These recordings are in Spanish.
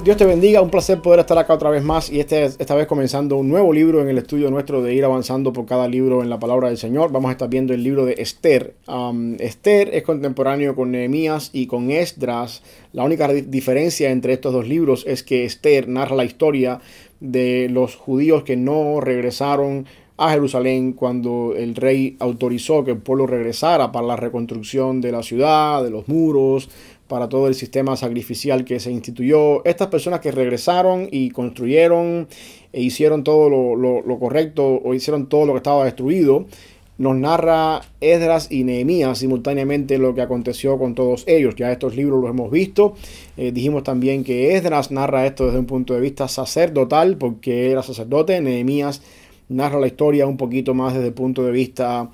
Dios te bendiga, un placer poder estar acá otra vez más y esta vez comenzando un nuevo libro en el estudio nuestro de ir avanzando por cada libro en la palabra del Señor. Vamos a estar viendo el libro de Esther. Esther es contemporáneo con Nehemías y con Esdras. La única diferencia entre estos dos libros es que Esther narra la historia de los judíos que no regresaron a Jerusalén cuando el rey autorizó que el pueblo regresara para la reconstrucción de la ciudad, de los muros, para todo el sistema sacrificial que se instituyó. Estas personas que regresaron y construyeron e hicieron todo lo correcto o hicieron todo lo que estaba destruido, nos narra Esdras y Nehemías simultáneamente lo que aconteció con todos ellos. Ya estos libros los hemos visto. Dijimos también que Esdras narra esto desde un punto de vista sacerdotal porque era sacerdote. Nehemías narra la historia un poquito más desde el punto de vista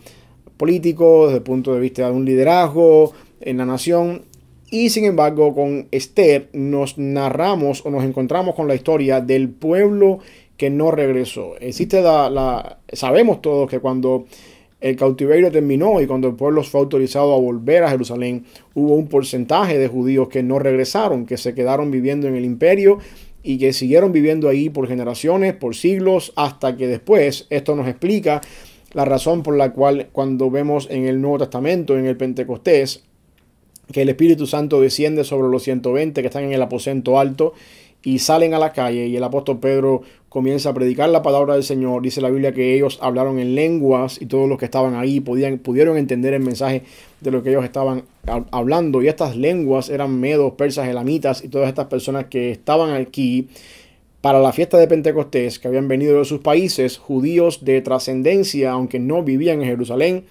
político, desde el punto de vista de un liderazgo en la nación. Y sin embargo, con Esther nos narramos o nos encontramos con la historia del pueblo que no regresó. Existe sabemos todos que cuando el cautiverio terminó y cuando el pueblo fue autorizado a volver a Jerusalén, hubo un porcentaje de judíos que no regresaron, que se quedaron viviendo en el imperio y que siguieron viviendo ahí por generaciones, por siglos, hasta que después esto nos explica la razón por la cual cuando vemos en el Nuevo Testamento, en el Pentecostés, que el Espíritu Santo desciende sobre los 120 que están en el aposento alto y salen a la calle y el apóstol Pedro comienza a predicar la palabra del Señor. Dice la Biblia que ellos hablaron en lenguas y todos los que estaban ahí pudieron entender el mensaje de lo que ellos estaban hablando. Y estas lenguas eran medos, persas, elamitas y todas estas personas que estaban aquí para la fiesta de Pentecostés, que habían venido de sus países, judíos de trascendencia, aunque no vivían en Jerusalén.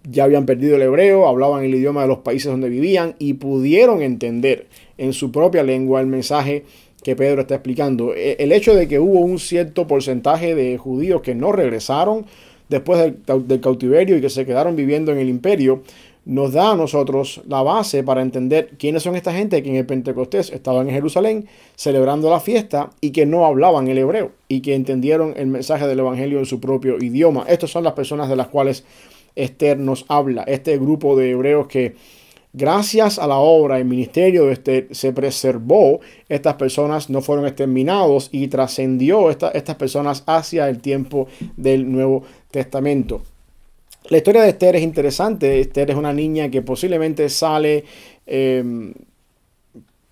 Ya habían perdido el hebreo, hablaban el idioma de los países donde vivían y pudieron entender en su propia lengua el mensaje que Pedro está explicando. El hecho de que hubo un cierto porcentaje de judíos que no regresaron después del cautiverio y que se quedaron viviendo en el imperio, nos da a nosotros la base para entender quiénes son esta gente que en el Pentecostés estaban en Jerusalén celebrando la fiesta y que no hablaban el hebreo y que entendieron el mensaje del evangelio en su propio idioma. Estas son las personas de las cuales Esther nos habla, este grupo de hebreos que gracias a la obra y ministerio de Esther se preservó. Estas personas no fueron exterminados y trascendió estas personas hacia el tiempo del Nuevo Testamento. La historia de Esther es interesante. Esther es una niña que posiblemente sale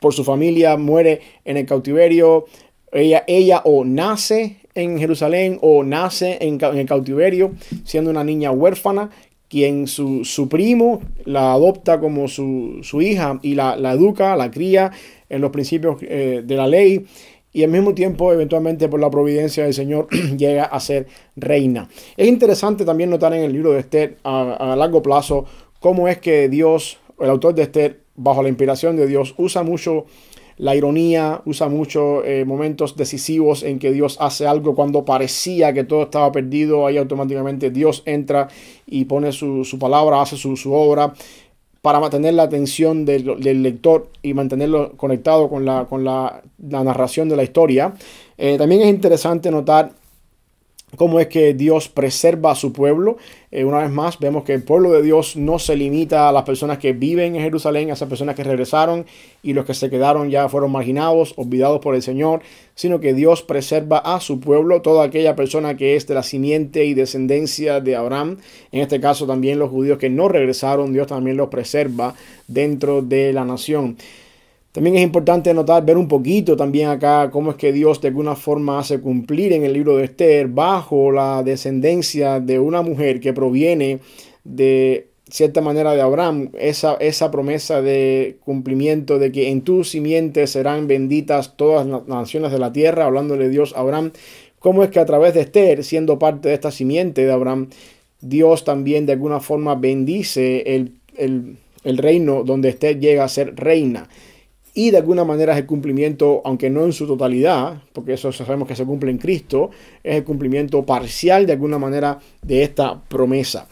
por su familia, muere en el cautiverio. Ella o nace en Jerusalén o nace en el cautiverio siendo una niña huérfana, quien su primo la adopta como su hija y la educa, la cría en los principios de la ley y al mismo tiempo eventualmente por la providencia del Señor llega a ser reina. Es interesante también notar en el libro de Esther a largo plazo cómo es que Dios, el autor de Esther, bajo la inspiración de Dios, usa mucho la ironía, usa muchos momentos decisivos en que Dios hace algo cuando parecía que todo estaba perdido. Ahí automáticamente Dios entra y pone su palabra, hace su obra para mantener la atención del lector y mantenerlo conectado con la narración de la historia. También es interesante notar cómo es que Dios preserva a su pueblo. Una vez más, vemos que el pueblo de Dios no se limita a las personas que viven en Jerusalén, a esas personas que regresaron y los que se quedaron ya fueron marginados, olvidados por el Señor, sino que Dios preserva a su pueblo, toda aquella persona que es de la simiente y descendencia de Abraham. En este caso también los judíos que no regresaron, Dios también los preserva dentro de la nación. También es importante notar, ver un poquito también acá cómo es que Dios de alguna forma hace cumplir en el libro de Esther bajo la descendencia de una mujer que proviene de cierta manera de Abraham, esa promesa de cumplimiento de que en tu simiente serán benditas todas las naciones de la tierra, hablándole Dios a Abraham. Cómo es que a través de Esther, siendo parte de esta simiente de Abraham, Dios también de alguna forma bendice el reino donde Esther llega a ser reina. Y de alguna manera es el cumplimiento, aunque no en su totalidad, porque eso sabemos que se cumple en Cristo, es el cumplimiento parcial de alguna manera de esta promesa.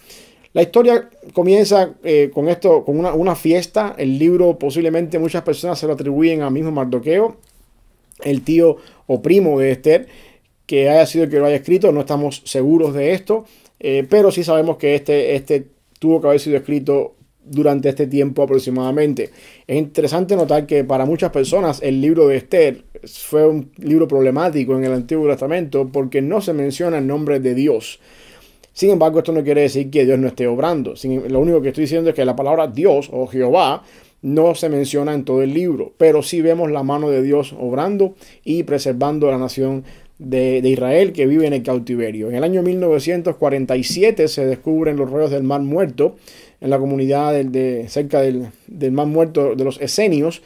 La historia comienza con una fiesta. El libro posiblemente muchas personas se lo atribuyen al mismo Mardoqueo, el tío o primo de Esther, que haya sido el que lo haya escrito. No estamos seguros de esto, pero sí sabemos que este tuvo que haber sido escrito durante este tiempo aproximadamente. Es interesante notar que para muchas personas el libro de Esther fue un libro problemático en el Antiguo Testamento porque no se menciona el nombre de Dios. Sin embargo, esto no quiere decir que Dios no esté obrando. Lo único que estoy diciendo es que la palabra Dios o Jehová no se menciona en todo el libro, pero sí vemos la mano de Dios obrando y preservando a la nación de Israel que vive en el cautiverio. En el año 1947 se descubren los rollos del Mar Muerto en la comunidad cerca del Mar Muerto de los Esenios,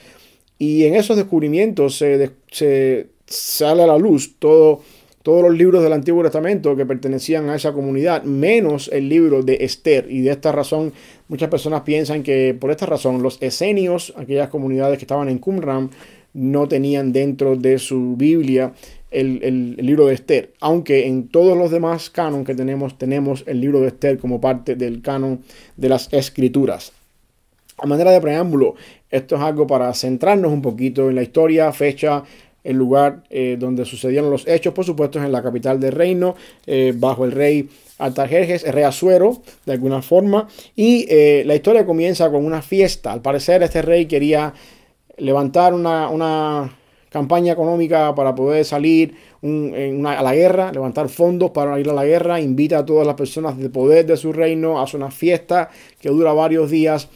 y en esos descubrimientos se sale a la luz todos los libros del Antiguo Testamento que pertenecían a esa comunidad, menos el libro de Esther. Y de esta razón, muchas personas piensan que por esta razón los esenios, aquellas comunidades que estaban en Qumran, no tenían dentro de su Biblia el libro de Esther. Aunque en todos los demás canon que tenemos el libro de Esther como parte del canon de las Escrituras. A manera de preámbulo, esto es algo para centrarnos un poquito en la historia, fecha, el lugar donde sucedieron los hechos. Por supuesto es en la capital del reino, bajo el rey Artajerjes, el rey Asuero, de alguna forma. Y la historia comienza con una fiesta. Al parecer este rey quería levantar una campaña económica para poder salir a la guerra, levantar fondos para ir a la guerra. Invita a todas las personas de poder de su reino, hace una fiesta que dura varios días.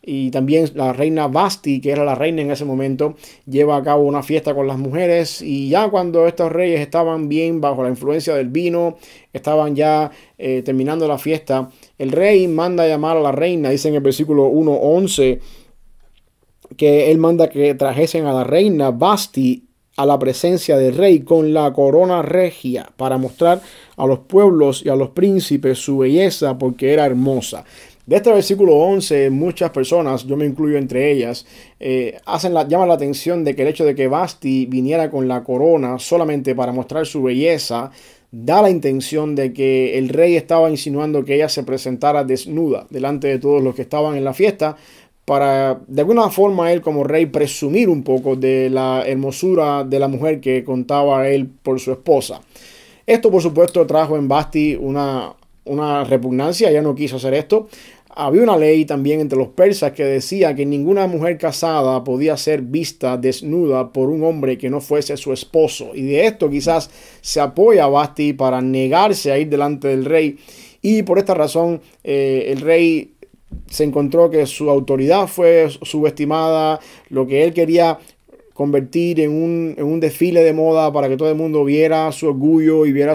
Y también la reina Vasti, que era la reina en ese momento, lleva a cabo una fiesta con las mujeres. Y ya cuando estos reyes estaban bien bajo la influencia del vino, estaban ya terminando la fiesta, el rey manda a llamar a la reina. Dice en el versículo 1:11 que él manda que trajesen a la reina Vasti a la presencia del rey con la corona regia para mostrar a los pueblos y a los príncipes su belleza, porque era hermosa. De este versículo 11, muchas personas, yo me incluyo entre ellas, llaman la atención de que el hecho de que Vasti viniera con la corona solamente para mostrar su belleza, da la intención de que el rey estaba insinuando que ella se presentara desnuda delante de todos los que estaban en la fiesta, para de alguna forma él como rey presumir un poco de la hermosura de la mujer que contaba él por su esposa. Esto por supuesto trajo en Vasti una repugnancia. Ella no quiso hacer esto. Había una ley también entre los persas que decía que ninguna mujer casada podía ser vista desnuda por un hombre que no fuese su esposo. Y de esto quizás se apoya a Vasti para negarse a ir delante del rey. Y por esta razón el rey se encontró que su autoridad fue subestimada. Lo que él quería convertir en un desfile de moda para que todo el mundo viera su orgullo y viera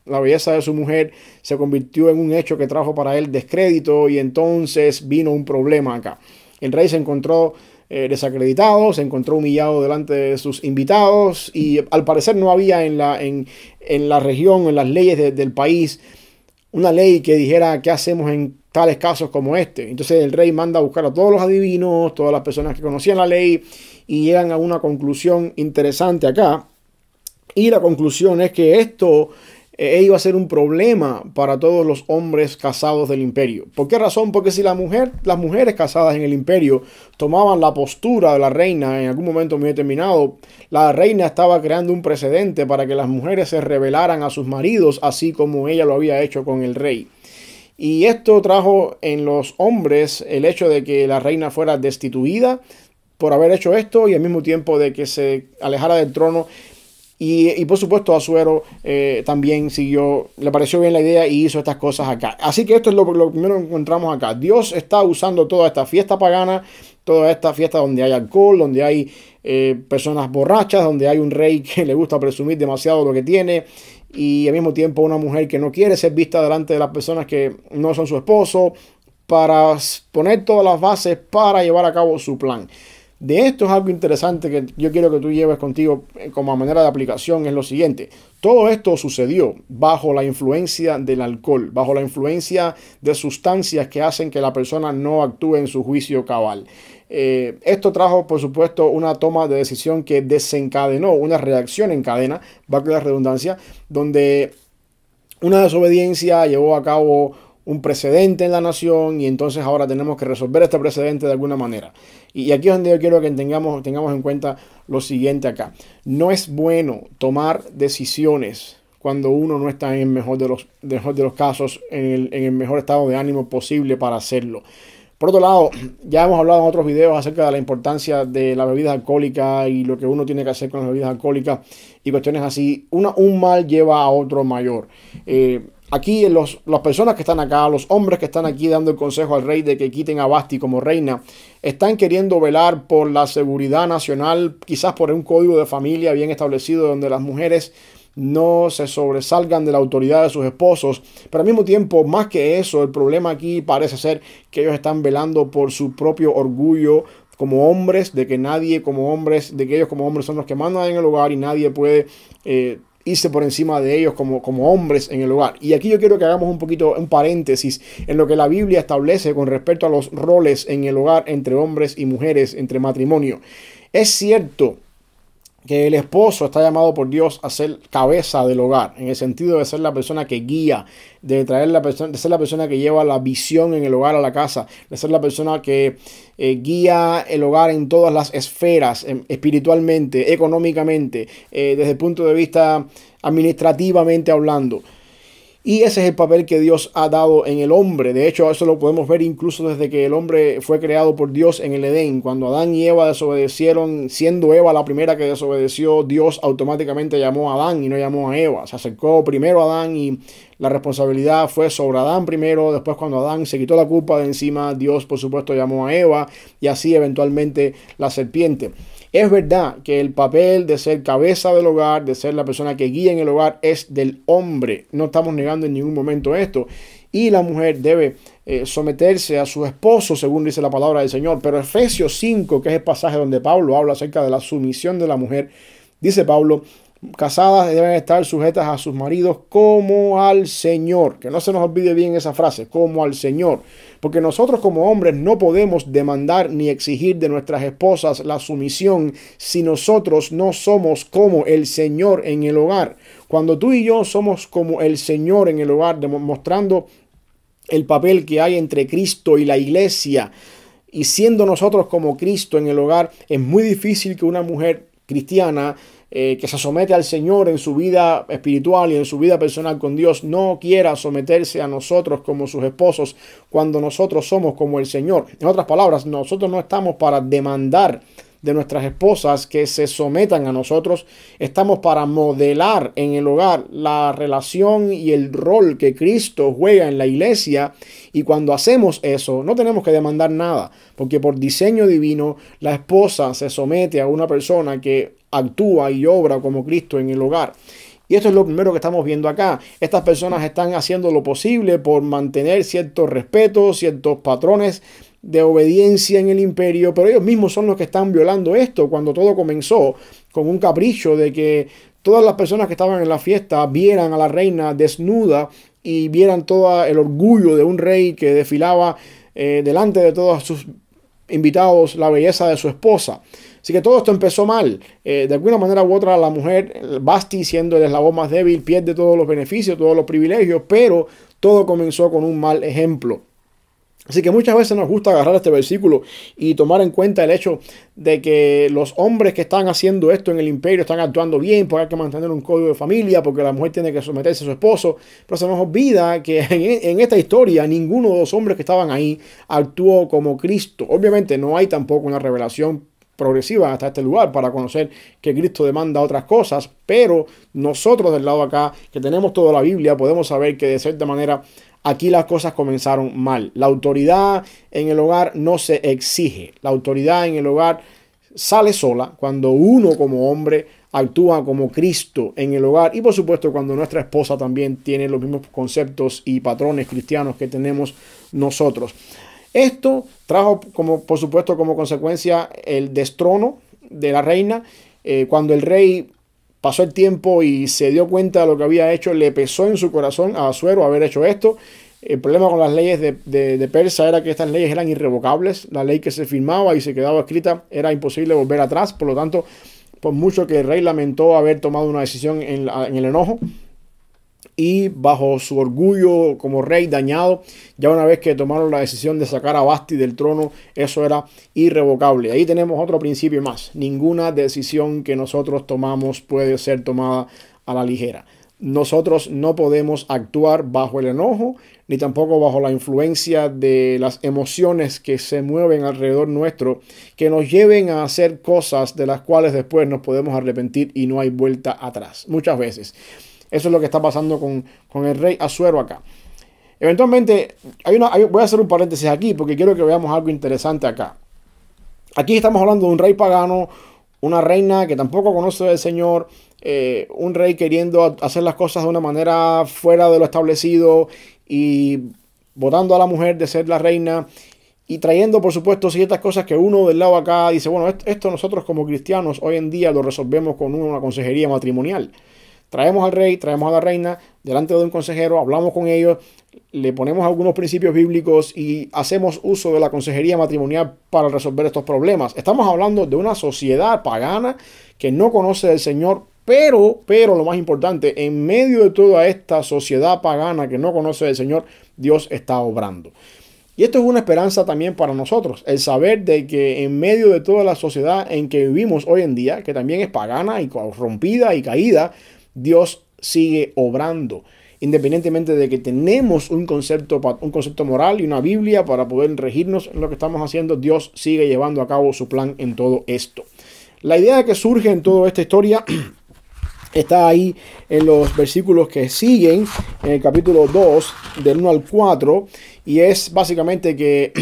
la belleza de su mujer, se convirtió en un hecho que trajo para él descrédito, y entonces vino un problema acá. El rey se encontró desacreditado, se encontró humillado delante de sus invitados, y al parecer no había en la región, en las leyes del país, una ley que dijera qué hacemos en tales casos como este. Entonces el rey manda a buscar a todos los adivinos, todas las personas que conocían la ley, y llegan a una conclusión interesante acá. Y la conclusión es que esto iba a ser un problema para todos los hombres casados del imperio. ¿Por qué razón? Porque si las mujeres casadas en el imperio tomaban la postura de la reina en algún momento muy determinado, la reina estaba creando un precedente para que las mujeres se rebelaran a sus maridos, así como ella lo había hecho con el rey. Y esto trajo en los hombres el hecho de que la reina fuera destituida por haber hecho esto, y al mismo tiempo de que se alejara del trono. Y por supuesto Asuero también le pareció bien la idea y hizo estas cosas acá. Así que esto es lo primero que encontramos acá. Dios está usando toda esta fiesta pagana, toda esta fiesta donde hay alcohol, donde hay personas borrachas, donde hay un rey que le gusta presumir demasiado lo que tiene, y al mismo tiempo una mujer que no quiere ser vista delante de las personas que no son su esposo, para poner todas las bases para llevar a cabo su plan. De esto es algo interesante que yo quiero que tú lleves contigo como manera de aplicación. Es lo siguiente: todo esto sucedió bajo la influencia del alcohol, bajo la influencia de sustancias que hacen que la persona no actúe en su juicio cabal. Esto trajo, por supuesto, una toma de decisión que desencadenó una reacción en cadena, valga la redundancia, donde una desobediencia llevó a cabo un precedente en la nación, y entonces ahora tenemos que resolver este precedente de alguna manera. Y aquí es donde yo quiero que tengamos en cuenta lo siguiente acá. No es bueno tomar decisiones cuando uno no está en el mejor de los casos, en el mejor estado de ánimo posible para hacerlo. Por otro lado, ya hemos hablado en otros videos acerca de la importancia de la bebida alcohólica y lo que uno tiene que hacer con las bebidas alcohólicas y cuestiones así. Un mal lleva a otro mayor. Aquí las personas que están acá, los hombres que están aquí dando el consejo al rey de que quiten a Vasti como reina, están queriendo velar por la seguridad nacional, quizás por un código de familia bien establecido donde las mujeres no se sobresalgan de la autoridad de sus esposos, pero al mismo tiempo, más que eso, el problema aquí parece ser que ellos están velando por su propio orgullo como hombres, de que nadie como hombres, de que ellos como hombres son los que mandan en el hogar y nadie puede irse por encima de ellos como hombres en el hogar. Y aquí yo quiero que hagamos un paréntesis en lo que la Biblia establece con respecto a los roles en el hogar entre hombres y mujeres, entre matrimonio. Es cierto que el esposo está llamado por Dios a ser cabeza del hogar, en el sentido de ser la persona que guía, de ser la persona que lleva la visión en el hogar a la casa, de ser la persona que guía el hogar en todas las esferas, espiritualmente, económicamente, desde el punto de vista administrativamente hablando. Y ese es el papel que Dios ha dado en el hombre. De hecho, eso lo podemos ver incluso desde que el hombre fue creado por Dios en el Edén. Cuando Adán y Eva desobedecieron, siendo Eva la primera que desobedeció, Dios automáticamente llamó a Adán y no llamó a Eva. Se acercó primero a Adán y la responsabilidad fue sobre Adán primero. Después, cuando Adán se quitó la culpa de encima, Dios por supuesto llamó a Eva y así eventualmente la serpiente. Es verdad que el papel de ser cabeza del hogar, de ser la persona que guía en el hogar, es del hombre. No estamos negando en ningún momento esto. Y la mujer debe someterse a su esposo, según dice la palabra del Señor. Pero Efesios 5, que es el pasaje donde Pablo habla acerca de la sumisión de la mujer, dice Pablo: casadas deben estar sujetas a sus maridos como al Señor. Que no se nos olvide bien esa frase, como al Señor. Porque nosotros como hombres no podemos demandar ni exigir de nuestras esposas la sumisión si nosotros no somos como el Señor en el hogar. Cuando tú y yo somos como el Señor en el hogar, demostrando el papel que hay entre Cristo y la iglesia, y siendo nosotros como Cristo en el hogar, es muy difícil que una mujer cristiana que se somete al Señor en su vida espiritual y en su vida personal con Dios no quiera someterse a nosotros como sus esposos cuando nosotros somos como el Señor. En otras palabras, nosotros no estamos para demandar de nuestras esposas que se sometan a nosotros. Estamos para modelar en el hogar la relación y el rol que Cristo juega en la iglesia, y cuando hacemos eso no tenemos que demandar nada, porque por diseño divino la esposa se somete a una persona que actúa y obra como Cristo en el hogar. Y esto es lo primero que estamos viendo acá. Estas personas están haciendo lo posible por mantener ciertos respetos, ciertos patrones de obediencia en el imperio, pero ellos mismos son los que están violando esto. Cuando todo comenzó con un capricho de que todas las personas que estaban en la fiesta vieran a la reina desnuda y vieran todo el orgullo de un rey que desfilaba delante de todos sus invitados, la belleza de su esposa. Así que todo esto empezó mal. De alguna manera u otra, la mujer, Vasti, siendo el eslabón más débil, pierde todos los beneficios, todos los privilegios, pero todo comenzó con un mal ejemplo. Así que muchas veces nos gusta agarrar este versículo y tomar en cuenta el hecho de que los hombres que están haciendo esto en el imperio están actuando bien, porque hay que mantener un código de familia, porque la mujer tiene que someterse a su esposo. Pero se nos olvida que en esta historia ninguno de los hombres que estaban ahí actuó como Cristo. Obviamente no hay tampoco una revelación progresiva hasta este lugar para conocer que Cristo demanda otras cosas, pero nosotros del lado acá, que tenemos toda la Biblia, podemos saber que de cierta manera aquí las cosas comenzaron mal. La autoridad en el hogar no se exige. La autoridad en el hogar sale sola cuando uno como hombre actúa como Cristo en el hogar, y por supuesto cuando nuestra esposa también tiene los mismos conceptos y patrones cristianos que tenemos nosotros. Esto trajo, por supuesto, como consecuencia el destrono de la reina. Cuando el rey pasó el tiempo y se dio cuenta de lo que había hecho, le pesó en su corazón a Asuero haber hecho esto. El problema con las leyes de Persia era que estas leyes eran irrevocables. La ley que se firmaba y se quedaba escrita era imposible volver atrás. Por lo tanto, por mucho que el rey lamentó haber tomado una decisión en el enojo, y bajo su orgullo como rey dañado, ya una vez que tomaron la decisión de sacar a Vasti del trono, eso era irrevocable. Ahí tenemos otro principio más. Ninguna decisión que nosotros tomamos puede ser tomada a la ligera. nosotros no podemos actuar bajo el enojo, ni tampoco bajo la influencia de las emociones que se mueven alrededor nuestro, que nos lleven a hacer cosas de las cuales después nos podemos arrepentir y no hay vuelta atrás. Muchas veces. Eso es lo que está pasando con el rey Asuero acá. Eventualmente, voy a hacer un paréntesis aquí porque quiero que veamos algo interesante acá. Aquí estamos hablando de un rey pagano, una reina que tampoco conoce del Señor, un rey queriendo hacer las cosas de una manera fuera de lo establecido y votando a la mujer de ser la reina y trayendo, por supuesto, ciertas cosas que uno del lado acá dice, bueno, esto nosotros como cristianos hoy en día lo resolvemos con una consejería matrimonial. Traemos al rey, traemos a la reina delante de un consejero, hablamos con ellos, le ponemos algunos principios bíblicos y hacemos uso de la consejería matrimonial para resolver estos problemas. Estamos hablando de una sociedad pagana que no conoce del Señor, pero lo más importante, en medio de toda esta sociedad pagana que no conoce del Señor, Dios está obrando. Y esto es una esperanza también para nosotros, el saber de que en medio de toda la sociedad en que vivimos hoy en día, que también es pagana y corrompida y caída, Dios sigue obrando, independientemente de que tenemos un concepto moral y una Biblia para poder regirnos en lo que estamos haciendo. Dios sigue llevando a cabo su plan en todo esto. La idea que surge en toda esta historia está ahí en los versículos que siguen, en el capítulo 2, del 1 al 4, y es básicamente que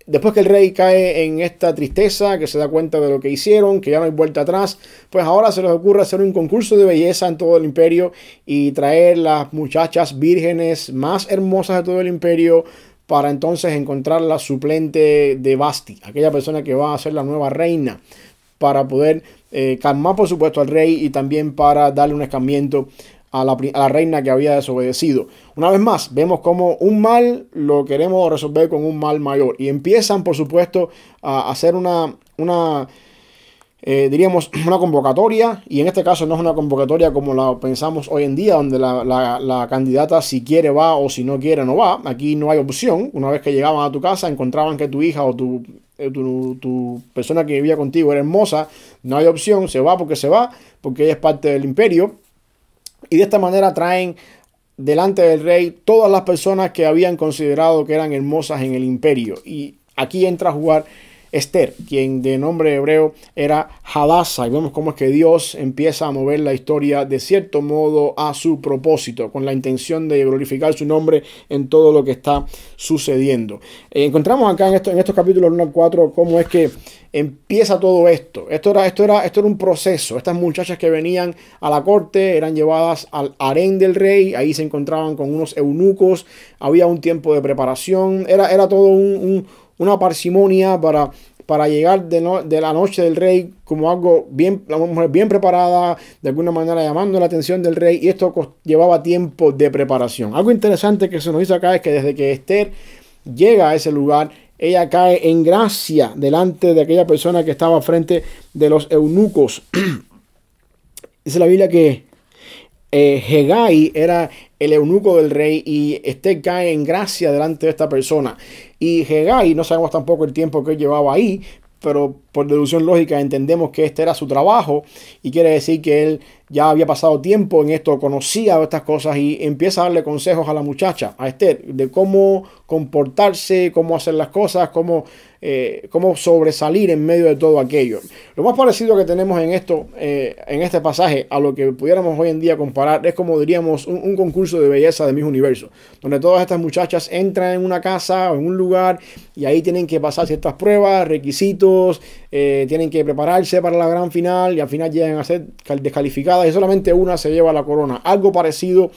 después que el rey cae en esta tristeza, que se da cuenta de lo que hicieron, que ya no hay vuelta atrás, pues ahora se les ocurre hacer un concurso de belleza en todo el imperio y traer las muchachas vírgenes más hermosas de todo el imperio para entonces encontrar la suplente de Vasti, aquella persona que va a ser la nueva reina, para poder calmar, por supuesto, al rey y también para darle un escarmiento a la reina que había desobedecido. Una vez más, vemos como un mal lo queremos resolver con un mal mayor. Y empiezan, por supuesto, a hacer diríamos, una convocatoria. Y en este caso no es una convocatoria como la pensamos hoy en día, donde la candidata si quiere va o si no quiere no va. Aquí no hay opción. Una vez que llegaban a tu casa, encontraban que tu hija o tu persona que vivía contigo era hermosa. No hay opción, se va, porque ella es parte del imperio. Y de esta manera traen delante del rey todas las personas que habían considerado que eran hermosas en el imperio. Y aquí entra a jugar Esther, quien de nombre hebreo era Hadassah. Y vemos cómo es que Dios empieza a mover la historia de cierto modo a su propósito, con la intención de glorificar su nombre en todo lo que está sucediendo. Encontramos acá en estos capítulos 1 al 4 cómo es que empieza todo esto. Esto era un proceso. Estas muchachas que venían a la corte eran llevadas al harén del rey. Ahí se encontraban con unos eunucos. Había un tiempo de preparación. Era todo una parsimonia para llegar de la noche del rey como algo bien, la mujer bien preparada, de alguna manera llamando la atención del rey. Y esto llevaba tiempo de preparación. Algo interesante que se nos dice acá es que desde que Esther llega a ese lugar, ella cae en gracia delante de aquella persona que estaba frente de los eunucos. Dice la Biblia que Hegai era el eunuco del rey y Esther cae en gracia delante de esta persona. Y Hegai, no sabemos tampoco el tiempo que él llevaba ahí, pero por deducción lógica entendemos que este era su trabajo y quiere decir que él ya había pasado tiempo en esto, conocía estas cosas y empieza a darle consejos a la muchacha, a Esther, de cómo comportarse, cómo hacer las cosas, cómo sobresalir en medio de todo aquello. Lo más parecido que tenemos en este pasaje a lo que pudiéramos hoy en día comparar es como diríamos un concurso de belleza de Miss Universo, donde todas estas muchachas entran en una casa o en un lugar y ahí tienen que pasar ciertas pruebas, requisitos, tienen que prepararse para la gran final y al final llegan a ser descalificadas y solamente una se lleva la corona. Algo parecido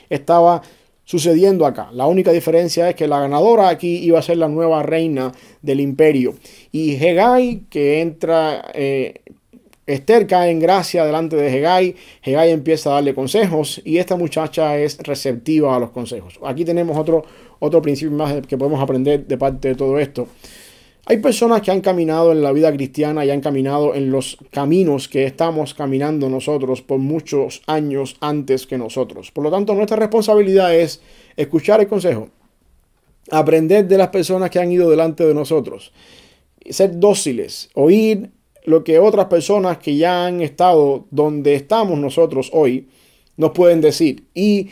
estaba sucediendo acá. La única diferencia es que la ganadora aquí iba a ser la nueva reina del imperio. Y Hegai, que entra, Esther cae en gracia delante de Hegai. Hegai empieza a darle consejos y esta muchacha es receptiva a los consejos. Aquí tenemos otro principio más que podemos aprender de parte de todo esto. Hay personas que han caminado en la vida cristiana y han caminado en los caminos que estamos caminando nosotros por muchos años antes que nosotros. Por lo tanto, nuestra responsabilidad es escuchar el consejo, aprender de las personas que han ido delante de nosotros, ser dóciles, oír lo que otras personas que ya han estado donde estamos nosotros hoy nos pueden decir. Y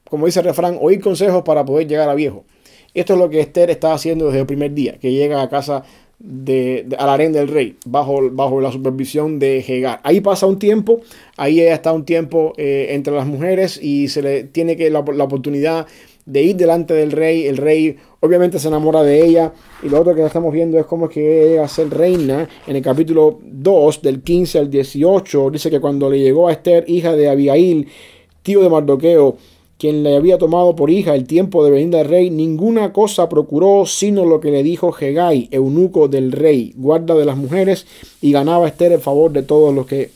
como dice el refrán, oír consejos para poder llegar a viejo. Esto es lo que Esther está haciendo desde el primer día, que llega a casa al harén del rey, bajo la supervisión de Hegar. Ahí pasa un tiempo, ahí ella está un tiempo entre las mujeres y se le tiene la oportunidad de ir delante del rey. El rey obviamente se enamora de ella, y lo otro que estamos viendo es cómo es que ella llega a ser reina. En el capítulo 2, del 15 al 18, dice que cuando le llegó a Esther, hija de Abihail, tío de Mardoqueo, quien le había tomado por hija el tiempo de venir al rey, ninguna cosa procuró sino lo que le dijo Hegai, eunuco del rey, guarda de las mujeres, y ganaba Esther el favor de todos los que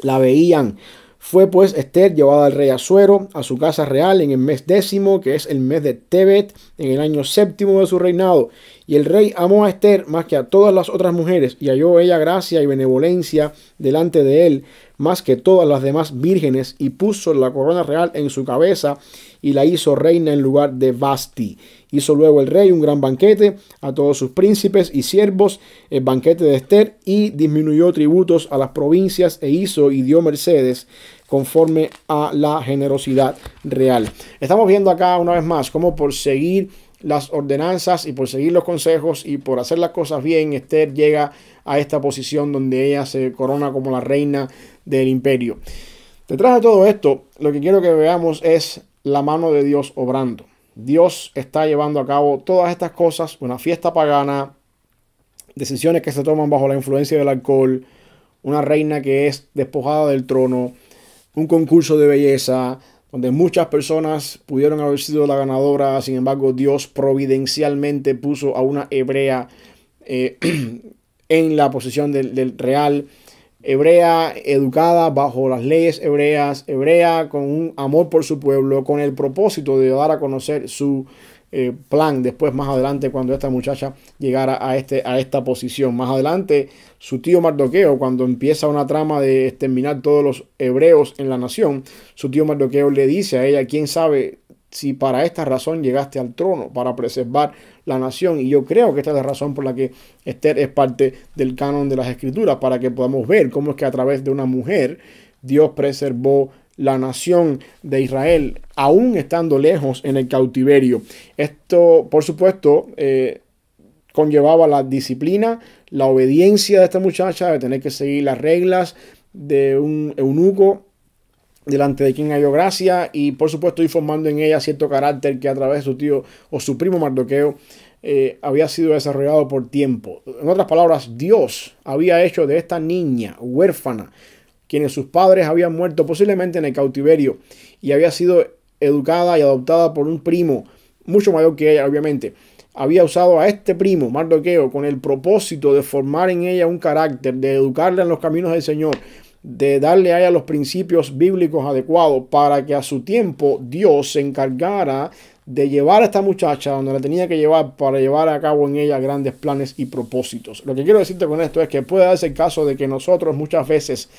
la veían. Fue pues Esther llevada al rey Asuero a su casa real en el mes 10º, que es el mes de Tebet, en el año 7º de su reinado. Y el rey amó a Esther más que a todas las otras mujeres, y halló ella gracia y benevolencia delante de él, más que todas las demás vírgenes, y puso la corona real en su cabeza, y la hizo reina en lugar de Vasti. Hizo luego el rey un gran banquete a todos sus príncipes y siervos, el banquete de Esther, y disminuyó tributos a las provincias, e hizo y dio mercedes conforme a la generosidad real. Estamos viendo acá una vez más cómo por seguir las ordenanzas y por seguir los consejos y por hacer las cosas bien, Esther llega a esta posición donde ella se corona como la reina del imperio. Detrás de todo esto, lo que quiero que veamos es la mano de Dios obrando. Dios está llevando a cabo todas estas cosas, una fiesta pagana, decisiones que se toman bajo la influencia del alcohol, una reina que es despojada del trono, un concurso de belleza, donde muchas personas pudieron haber sido la ganadora. Sin embargo, Dios providencialmente puso a una hebrea en la posición del real. Hebrea educada bajo las leyes hebreas, hebrea con un amor por su pueblo, con el propósito de dar a conocer su plan después, más adelante, cuando esta muchacha llegara a esta posición. Más adelante, su tío Mardoqueo, cuando empieza una trama de exterminar todos los hebreos en la nación, su tío Mardoqueo le dice a ella: quién sabe si para esta razón llegaste al trono, para preservar la nación. Y yo creo que esta es la razón por la que Esther es parte del canon de las escrituras, para que podamos ver cómo es que a través de una mujer Dios preservó la nación de Israel, aún estando lejos en el cautiverio. Esto, por supuesto, conllevaba la disciplina, la obediencia de esta muchacha, de tener que seguir las reglas de un eunuco delante de quien halló gracia, y por supuesto ir formando en ella cierto carácter que a través de su tío o su primo Mardoqueo había sido desarrollado por tiempo. En otras palabras, Dios había hecho de esta niña huérfana, quienes sus padres habían muerto posiblemente en el cautiverio, y había sido educada y adoptada por un primo mucho mayor que ella, obviamente. Había usado a este primo, Mardoqueo, con el propósito de formar en ella un carácter, de educarla en los caminos del Señor, de darle a ella los principios bíblicos adecuados, para que a su tiempo Dios se encargara de llevar a esta muchacha donde la tenía que llevar, para llevar a cabo en ella grandes planes y propósitos. Lo que quiero decirte con esto es que puede darse el caso de que nosotros muchas veces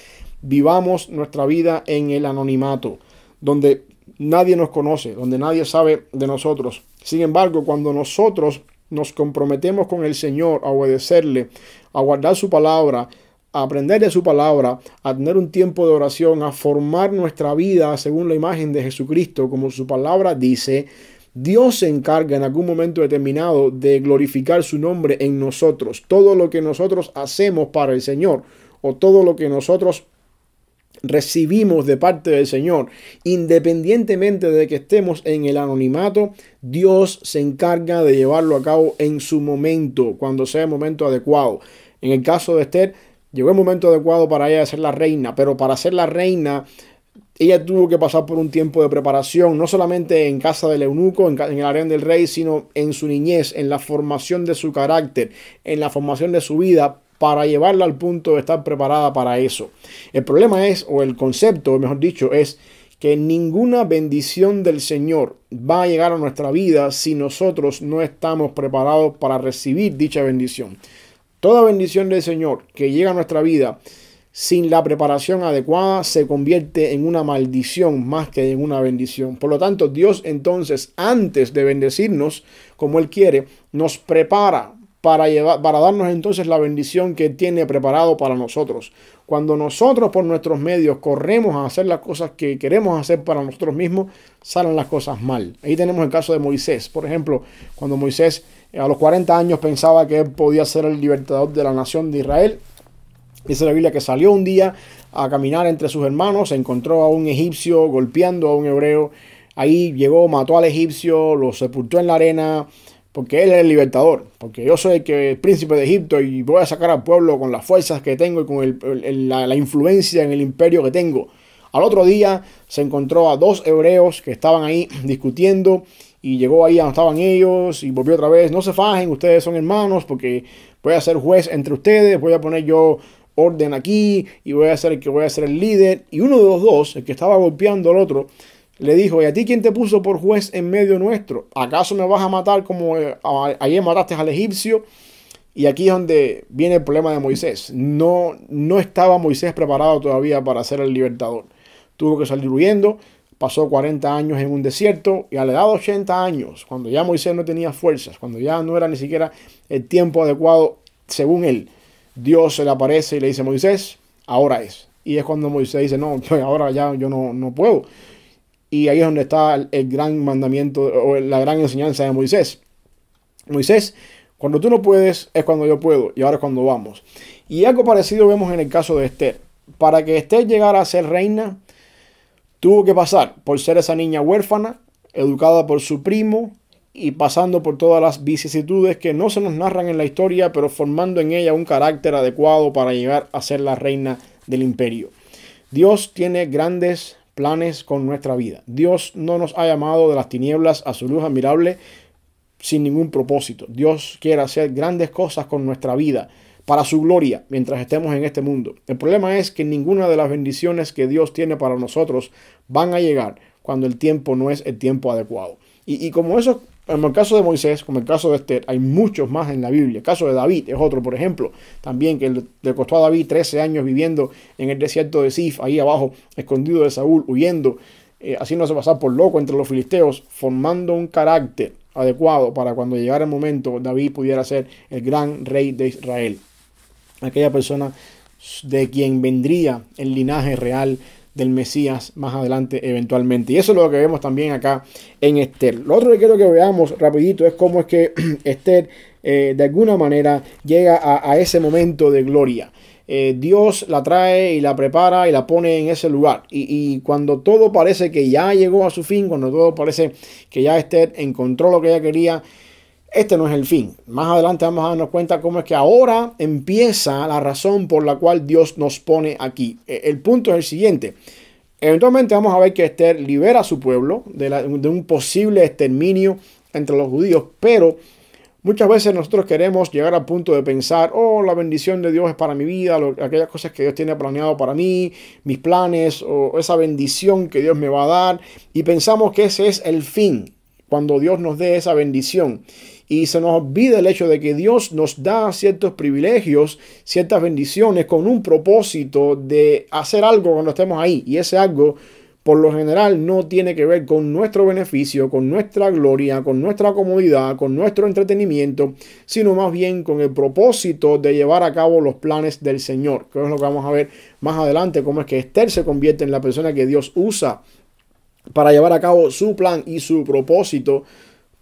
vivamos nuestra vida en el anonimato, donde nadie nos conoce, donde nadie sabe de nosotros. Sin embargo, cuando nosotros nos comprometemos con el Señor a obedecerle, a guardar su palabra, a aprender de su palabra, a tener un tiempo de oración, a formar nuestra vida según la imagen de Jesucristo, como su palabra dice, Dios se encarga en algún momento determinado de glorificar su nombre en nosotros. Todo lo que nosotros hacemos para el Señor, o todo lo que nosotros recibimos de parte del Señor, independientemente de que estemos en el anonimato, Dios se encarga de llevarlo a cabo en su momento, cuando sea el momento adecuado. En el caso de Esther, llegó el momento adecuado para ella ser la reina, pero para ser la reina ella tuvo que pasar por un tiempo de preparación, no solamente en casa del eunuco, en el harén del rey, sino en su niñez, en la formación de su carácter, en la formación de su vida, para llevarla al punto de estar preparada para eso. El problema es, o el concepto, mejor dicho, es que ninguna bendición del Señor va a llegar a nuestra vida si nosotros no estamos preparados para recibir dicha bendición. Toda bendición del Señor que llega a nuestra vida sin la preparación adecuada se convierte en una maldición más que en una bendición. Por lo tanto, Dios entonces, antes de bendecirnos como Él quiere, nos prepara para darnos entonces la bendición que tiene preparado para nosotros. Cuando nosotros por nuestros medios corremos a hacer las cosas que queremos hacer para nosotros mismos, salen las cosas mal. Ahí tenemos el caso de Moisés. Por ejemplo, cuando Moisés a los 40 años pensaba que él podía ser el libertador de la nación de Israel, dice la Biblia que salió un día a caminar entre sus hermanos, se encontró a un egipcio golpeando a un hebreo. Ahí llegó, mató al egipcio, lo sepultó en la arena, porque él es el libertador, porque yo soy el príncipe de Egipto y voy a sacar al pueblo con las fuerzas que tengo y con la influencia en el imperio que tengo. Al otro día se encontró a dos hebreos que estaban ahí discutiendo y llegó ahí donde estaban ellos y volvió otra vez. No se fajen, ustedes son hermanos, porque voy a ser juez entre ustedes, voy a poner yo orden aquí y voy a ser el líder. Y uno de los dos, el que estaba golpeando al otro, le dijo: ¿y a ti quién te puso por juez en medio nuestro? ¿Acaso me vas a matar como ayer mataste al egipcio? Y aquí es donde viene el problema de Moisés. No estaba Moisés preparado todavía para ser el libertador. Tuvo que salir huyendo, pasó 40 años en un desierto y a la edad de 80 años, cuando ya Moisés no tenía fuerzas, cuando ya no era ni siquiera el tiempo adecuado, según él, Dios se le aparece y le dice: Moisés, ahora es. Y es cuando Moisés dice: no, pues ahora ya yo no puedo. Y ahí es donde está el gran mandamiento o la gran enseñanza de Moisés. Moisés, cuando tú no puedes es cuando yo puedo, y ahora es cuando vamos. Y algo parecido vemos en el caso de Esther. Para que Esther llegara a ser reina, tuvo que pasar por ser esa niña huérfana, educada por su primo y pasando por todas las vicisitudes que no se nos narran en la historia, pero formando en ella un carácter adecuado para llegar a ser la reina del imperio. Dios tiene grandes planes con nuestra vida. Dios no nos ha llamado de las tinieblas a su luz admirable sin ningún propósito. Dios quiere hacer grandes cosas con nuestra vida para su gloria mientras estemos en este mundo. El problema es que ninguna de las bendiciones que Dios tiene para nosotros van a llegar cuando el tiempo no es el tiempo adecuado. Y como eso, en el caso de Moisés, como el caso de Esther, hay muchos más en la Biblia. El caso de David es otro, por ejemplo, también que le costó a David 13 años viviendo en el desierto de Sif, ahí abajo, escondido de Saúl, huyendo, haciéndose pasar por loco entre los filisteos, formando un carácter adecuado para cuando llegara el momento, David pudiera ser el gran rey de Israel. Aquella persona de quien vendría el linaje real del Mesías más adelante eventualmente. Y eso es lo que vemos también acá en Esther. Lo otro que quiero que veamos rapidito es cómo es que Esther de alguna manera llega a ese momento de gloria. Dios la trae y la prepara y la pone en ese lugar. Y cuando todo parece que ya llegó a su fin, cuando todo parece que ya Esther encontró lo que ella quería, este no es el fin. Más adelante vamos a darnos cuenta cómo es que ahora empieza la razón por la cual Dios nos pone aquí. El punto es el siguiente. Eventualmente vamos a ver que Esther libera a su pueblo de un posible exterminio entre los judíos, pero muchas veces nosotros queremos llegar al punto de pensar: oh, la bendición de Dios es para mi vida, aquellas cosas que Dios tiene planeado para mí, mis planes, o esa bendición que Dios me va a dar, y pensamos que ese es el fin, cuando Dios nos dé esa bendición. Y se nos olvida el hecho de que Dios nos da ciertos privilegios, ciertas bendiciones con un propósito de hacer algo cuando estemos ahí. Y ese algo, por lo general, no tiene que ver con nuestro beneficio, con nuestra gloria, con nuestra comodidad, con nuestro entretenimiento, sino más bien con el propósito de llevar a cabo los planes del Señor. Que es lo que vamos a ver más adelante, cómo es que Esther se convierte en la persona que Dios usa para llevar a cabo su plan y su propósito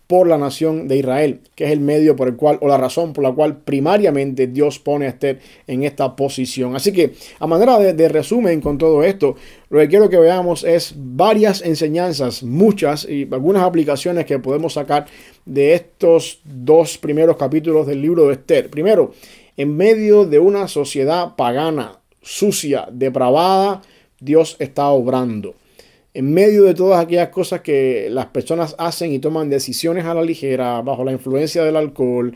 por la nación de Israel, que es el medio por el cual, o la razón por la cual primariamente Dios pone a Esther en esta posición. Así que, a manera de resumen con todo esto, lo que quiero que veamos es varias enseñanzas, muchas y algunas aplicaciones que podemos sacar de estos dos primeros capítulos del libro de Esther. Primero, en medio de una sociedad pagana, sucia, depravada, Dios está obrando. En medio de todas aquellas cosas que las personas hacen y toman decisiones a la ligera, bajo la influencia del alcohol,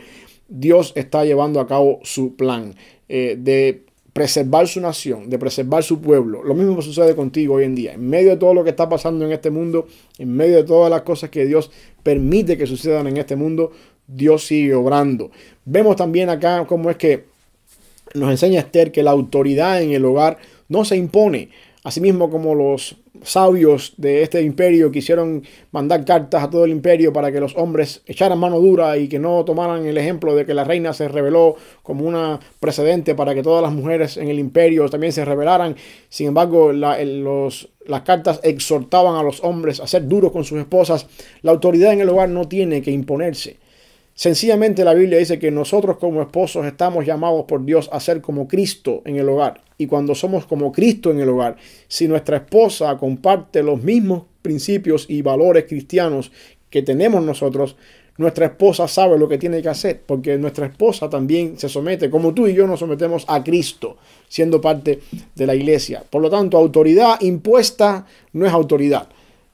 Dios está llevando a cabo su plan de preservar su nación, de preservar su pueblo. Lo mismo sucede contigo hoy en día. En medio de todo lo que está pasando en este mundo, en medio de todas las cosas que Dios permite que sucedan en este mundo, Dios sigue obrando. Vemos también acá cómo es que nos enseña Esther que la autoridad en el hogar no se impone. Asimismo, como los sabios de este imperio quisieron mandar cartas a todo el imperio para que los hombres echaran mano dura y que no tomaran el ejemplo de que la reina se rebeló como una precedente para que todas las mujeres en el imperio también se rebelaran. Sin embargo, las cartas exhortaban a los hombres a ser duros con sus esposas. La autoridad en el hogar no tiene que imponerse. Sencillamente la Biblia dice que nosotros como esposos estamos llamados por Dios a ser como Cristo en el hogar. Y cuando somos como Cristo en el hogar, si nuestra esposa comparte los mismos principios y valores cristianos que tenemos nosotros, nuestra esposa sabe lo que tiene que hacer, porque nuestra esposa también se somete, como tú y yo nos sometemos a Cristo, siendo parte de la iglesia. Por lo tanto, autoridad impuesta no es autoridad.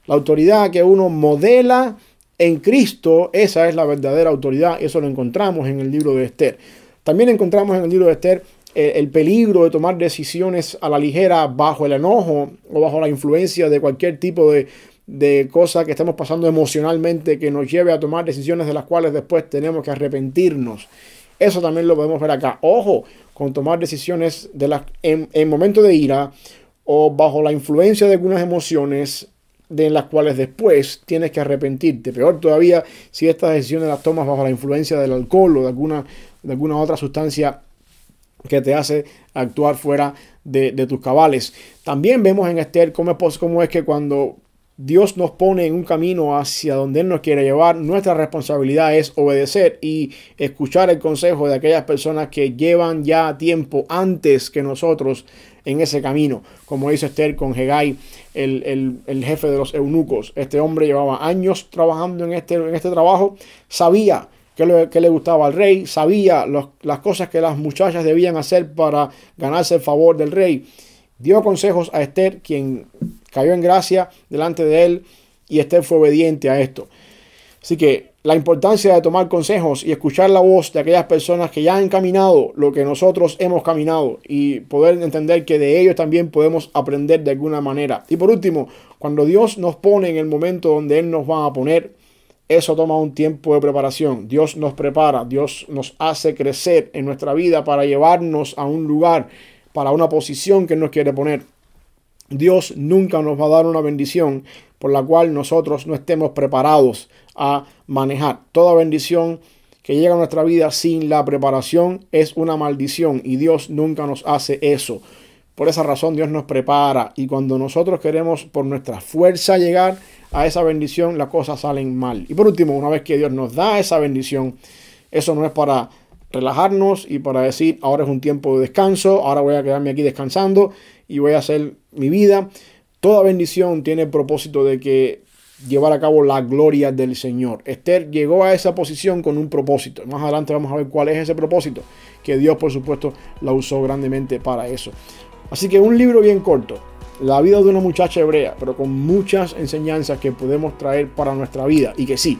La autoridad que uno modela en Cristo, esa es la verdadera autoridad. Eso lo encontramos en el libro de Esther. También encontramos en el libro de Esther el peligro de tomar decisiones a la ligera bajo el enojo o bajo la influencia de cualquier tipo de cosa que estemos pasando emocionalmente que nos lleve a tomar decisiones de las cuales después tenemos que arrepentirnos. Eso también lo podemos ver acá. Ojo con tomar decisiones en momentos de ira o bajo la influencia de algunas emociones de las cuales después tienes que arrepentirte. Peor todavía si estas decisiones las tomas bajo la influencia del alcohol o de alguna otra sustancia que te hace actuar fuera de tus cabales. También vemos en Esther cómo es que cuando Dios nos pone en un camino hacia donde Él nos quiere llevar, nuestra responsabilidad es obedecer y escuchar el consejo de aquellas personas que llevan ya tiempo antes que nosotros en ese camino. Como hizo Esther con Hegai, el jefe de los eunucos. Este hombre llevaba años trabajando en este trabajo, sabía qué le gustaba al rey, sabía las cosas que las muchachas debían hacer para ganarse el favor del rey. Dio consejos a Esther, quien cayó en gracia delante de él, y Esther fue obediente a esto. Así que la importancia de tomar consejos y escuchar la voz de aquellas personas que ya han caminado lo que nosotros hemos caminado y poder entender que de ellos también podemos aprender de alguna manera. Y por último, cuando Dios nos pone en el momento donde Él nos va a poner, eso toma un tiempo de preparación. Dios nos prepara, Dios nos hace crecer en nuestra vida para llevarnos a un lugar, para una posición que nos quiere poner. Dios nunca nos va a dar una bendición por la cual nosotros no estemos preparados a manejar. Toda bendición que llega a nuestra vida sin la preparación es una maldición y Dios nunca nos hace eso. Por esa razón Dios nos prepara, y cuando nosotros queremos por nuestra fuerza llegar a esa bendición, las cosas salen mal. Y por último, una vez que Dios nos da esa bendición, eso no es para relajarnos y para decir ahora es un tiempo de descanso, ahora voy a quedarme aquí descansando y voy a hacer mi vida. Toda bendición tiene el propósito de que llevar a cabo la gloria del Señor. Esther llegó a esa posición con un propósito. Más adelante vamos a ver cuál es ese propósito, que Dios por supuesto la usó grandemente para eso. Así que un libro bien corto, la vida de una muchacha hebrea, pero con muchas enseñanzas que podemos traer para nuestra vida, y que sí,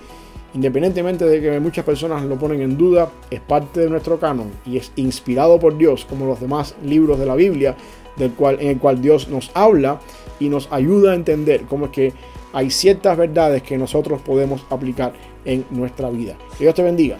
independientemente de que muchas personas lo ponen en duda, es parte de nuestro canon y es inspirado por Dios, como los demás libros de la Biblia, en el cual Dios nos habla y nos ayuda a entender cómo es que hay ciertas verdades que nosotros podemos aplicar en nuestra vida. Que Dios te bendiga.